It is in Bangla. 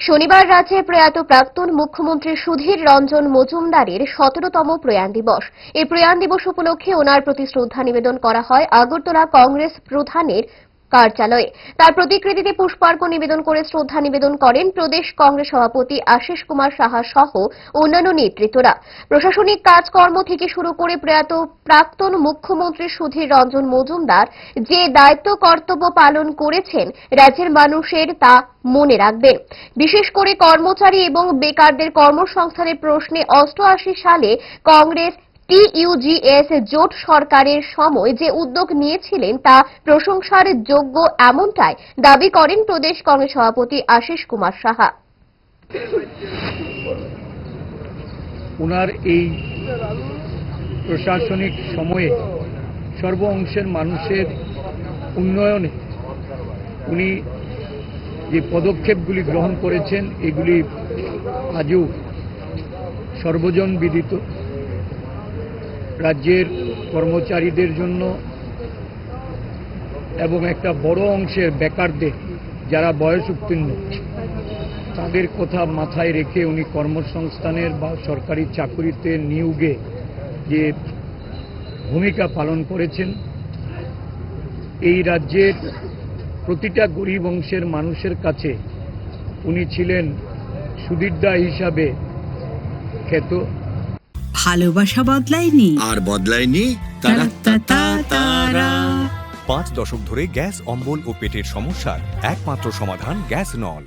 শনিবার রাজ্যে প্রয়াত প্রাক্তন মুখ্যমন্ত্রী সুধীর রঞ্জন মজুমদারের 17তম প্রয়াণ দিবস। এই প্রয়াণ দিবস উপলক্ষে ওনার প্রতি শ্রদ্ধা নিবেদন করা হয় আগরতলা কংগ্রেস প্রধানের কার্যালয়ে। তার প্রতিকৃতিতে পুষ্পার্ঘ্য নিবেদন করে শ্রদ্ধা নিবেদন করেন প্রদেশ কংগ্রেস সভাপতি আশিস কুমার সাহা সহ অন্যান্য নেতৃত্বরা। প্রশাসনিক কাজকর্ম থেকে শুরু করে প্রয়াত প্রাক্তন মুখ্যমন্ত্রী সুধীর রঞ্জন মজুমদার যে দায়িত্ব কর্তব্য পালন করেছেন রাজ্যের মানুষের তা মনে রাখবেন। বিশেষ করে কর্মচারী এবং বেকারদের কর্মসংস্থানের প্রশ্নে 88 সালে কংগ্রেস TUGS জোট সরকারের সময় যে উদ্যোগ নিয়েছিলেন তা প্রশংসার যোগ্য, এমনটাই দাবি করেন প্রদেশ কংগ্রেস সভাপতি আশিস কুমার সাহা। ওনার এই প্রশাসনিক সময়ে সর্ব অংশের মানুষের উন্নয়নে উনি যে পদক্ষেপগুলি গ্রহণ করেছেন এগুলি আজও সর্বজন বিদিত। রাজ্যের কর্মচারীদের জন্য এবং একটা বড় অংশের বেকারদের যারা বয়স উত্তীর্ণ তাদের কথা মাথায় রেখে উনি কর্মসংস্থানের বা সরকারি চাকরিতে নিয়োগে যে ভূমিকা পালন করেছেন, এই রাজ্যের প্রতিটা গরিব অংশের মানুষের কাছে উনি ছিলেন সুধীরদা হিসাবে খ্যাত। ভালোবাসা বদলায়নি আর বদলায়নি তারা। 5 দশক ধরে গ্যাস অম্বল ও পেটের সমস্যার একমাত্র সমাধান গ্যাস নল।